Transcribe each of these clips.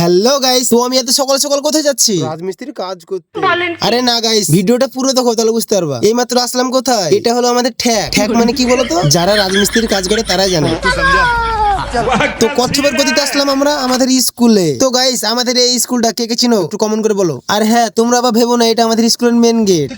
Hello guys, তো আমি এত সকাল সকাল কোথায় যাচ্ছি? রাজমিস্ত্রির কাজ করতে। আরে না গাইস, ভিডিওটা পুরো দেখো তাহলে বুঝতে পারবা। এইমাত্র আসলাম কোথায়, এটা হলো আমাদের ঠ্যাক। ঠ্যাক মানে কি বলতো? যারা রাজমিস্ত্রির কাজ করে তারাই জানে। তো কচ্ছপের গতিতে আসলাম আমরা আমাদের স্কুলে। তো গাইস, আমাদের এই স্কুলটা কে কে চিনো একটু কমেন্ট করে বলো। আর হ্যাঁ, তোমরা আবার ভেবো না এটা আমাদের স্কুলের মেন গেট।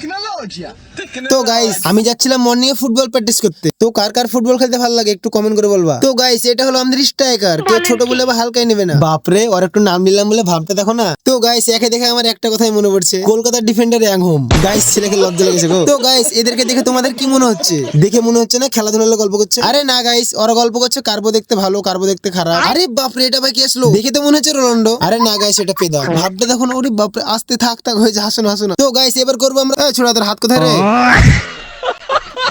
তো গাইস, আমি যাচ্ছিলাম মর্নিং এ ফুটবল প্র্যাকটিস করতে। তো কার কার ফুটবল খেলতে ভালো লাগে একটু কমেন্ট করে বলবা। তো গাইস, এটা হলো আমাদের স্ট্রাইকার। কেউ ছোট বলে আবার হালকাই নেবে না। বাপরে, ওর একটু নাম নিলাম বলে ভাবতে দেখো না। তো গাইস, একে দেখে আমার একটা কথাই মনে পড়ছে, কলকাতার ডিফেন্ডার ইয়াংহোম। গাইস, ছেলেকে লজ্জা লেগেছে গো। তো গাইস, এদেরকে দেখে তোমাদের কি মনে হচ্ছে? দেখে মনে হচ্ছে না খেলাধুলার গল্প করছে? আরে না গাইস, ওরা গল্প করছে কার্বো দেখতে ভালো, কার্বো দেখতে খারাপ। আরে বাপরে, এটা ভাই কি আসলো? দেখে তো মনে হচ্ছে রোনাল্ডো। আরে না গাইস, এটা পেদা। ভাবতে দেখো না, ওরে বাপরে, আস্তে থাক থাক হয়েছে, হাসো না হাসো না। তো গাইস, এবার করবো আমরা। ছোড়া, তোর হাত কোথায় রে?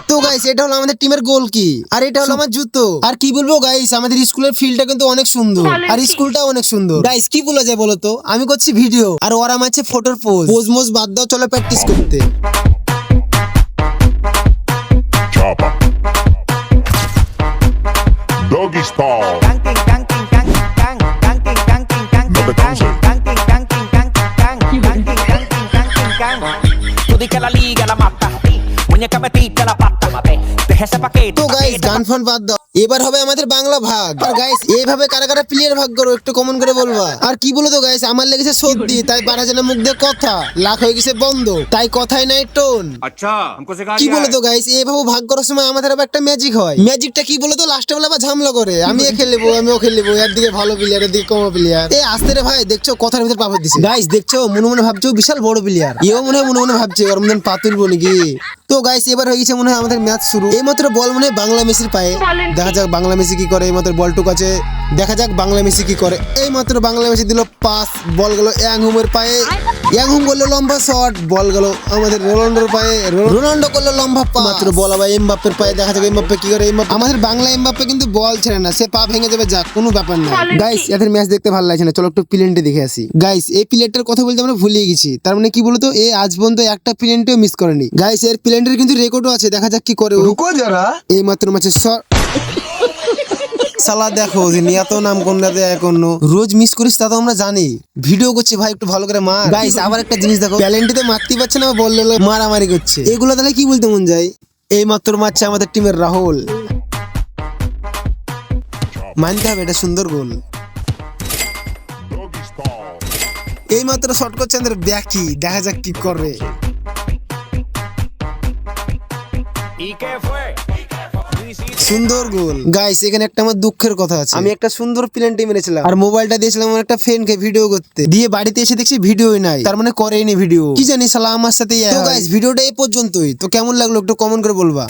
তো গাইস, এটা হলো আমাদের টিমের গোল কি, আর এটা হলো আমার জুতো। আর কি বলবো গাইস, আমাদের স্কুলের ফিল্ডটা কিন্তু অনেক সুন্দর, আর স্কুলটা অনেক সুন্দর। গাইস, কি বলা যায় বলো তো? আমি করছি ভিডিও আর ওরা মারছে ফটোর পোজ। পোজ মোজ বাদ দাও, চলো প্র্যাকটিস করতে। Chopper. Doggy style. No te canses. Tú di que la liga la mata, muñeca metiste la pata, deja ese paquete. তো গাইস, গান ফান বাদ দাও, এবার হবে আমাদের বাংলা ভাগ। আর গাইস, এইভাবে কারা কারা প্লেয়ার ভাগ করো একটু কমেন্ট করে বলবা। আর কি বলো তো গাইস, আমার লেগেছে সর্দি, তাই 12 মুখ দিয়ে কথা লাখ হয়ে গেছে বন্ধ, তাই কথাই নাই টোন। अच्छा हमको सिखा কি दिया বলো है। তো গাইস, এইভাবে ভাগ করার সময় আমাদের আবার একটা ম্যাজিক হয়। ম্যাজিকটা কি বলো তো? লাস্টে বেলা আবার ঝামেলা করে, আমি এ খেলবো, আমিও খেলবো, একদিকে ভালো প্লেয়ার একদিকে কম প্লেয়ার। এই আস্তে রে ভাই, দেখছো কথার ভিতরে পাফর দিছে। গাইস দেখছো, মনে মনে ভাবছো বিশাল বড় প্লেয়ার, এও মনে হয় মনে মনে ভাবছে ওর মতন পা তুলবো নাকি। তো গাইস, এবার হয়ে গেছে মনে হয় আমাদের ম্যাচ শুরু। এইমাত্র বল মনে হয় বাংলা মেসির পায়ে, দেখা যাক বাংলা মেসি কি করে। এইমাত্র বল টুক আছে, দেখা যাক বাংলা মেসি কি করে। এইমাত্র বাংলা মেসি দিল পাস, বল গেল ইয়াংহুমের পায়ে, ইয়াংহুম করলো লম্বা শট, বল গেল আমাদের রোনাল্ডোর পায়ে, রোনাল্ডো করলো লম্বা পাস, মাত্র বল আবার এমবাপ্পের পায়ে। দেখা যাক এমবাপ্পে কি করে। আমাদের বাংলা এমবাপ্পে কিন্তু বল ছেড়ে না, সে পা ভেঙে যাবে, যাক কোনো ব্যাপার না। গাইস, এদের ম্যাচ দেখতে ভালো লাগছে না, চলো একটু প্লেনটে দেখে আসি। গাইস, এই প্লেনটার কথা বলতে আমরা ভুলিয়ে গেছি। তার মানে কি বলতো, এ আজ পর্যন্ত একটা প্লেনটিও মিস করেনি। গাইস, এর প্লেনটার কিন্তু রেকর্ডও আছে, দেখা যাক কি করে। রুকো যারা, এই মাত্র ম্যাচে সালা দেখো যে নিয়াত নাম কোনটা এখন রোজ মিস করিস, তা তো আমরা জানি। ভিডিও করছি ভাই, একটু ভালো করে মার। গাইস, আবার একটা জিনিস দেখো, প্যালেন্টিতে মারতে পারছে না, বললে মারামারি করছে। এগুলো তাহলে কি বলতে মন যায়? এই মাত্র মারছে আমাদের টিমের রাহুল, মানতে হবে এটা সুন্দর গোল। Doggy style. এই মাত্র শট করছে আমাদের ব্যাকি, দেখা যাক কি করে। ¿Y qué fue? সুন্দর গোল। গাইস, এখানে একটা আমার দুঃখের কথা আছে, আমি একটা সুন্দর প্লেনটি মেরেছিলাম আর মোবাইলটা দিয়েছিলাম আমার একটা ফ্রেন্ডকে ভিডিও করতে, দিয়ে বাড়িতে এসে দেখছি ভিডিওই নাই। তার মানে করেইনি ভিডিও, কি জানি শালা আমার সাথে। তো গাইস, ভিডিওটা এই পর্যন্তই। তো কেমন লাগলো একটু কমেন্ট করে বলবা।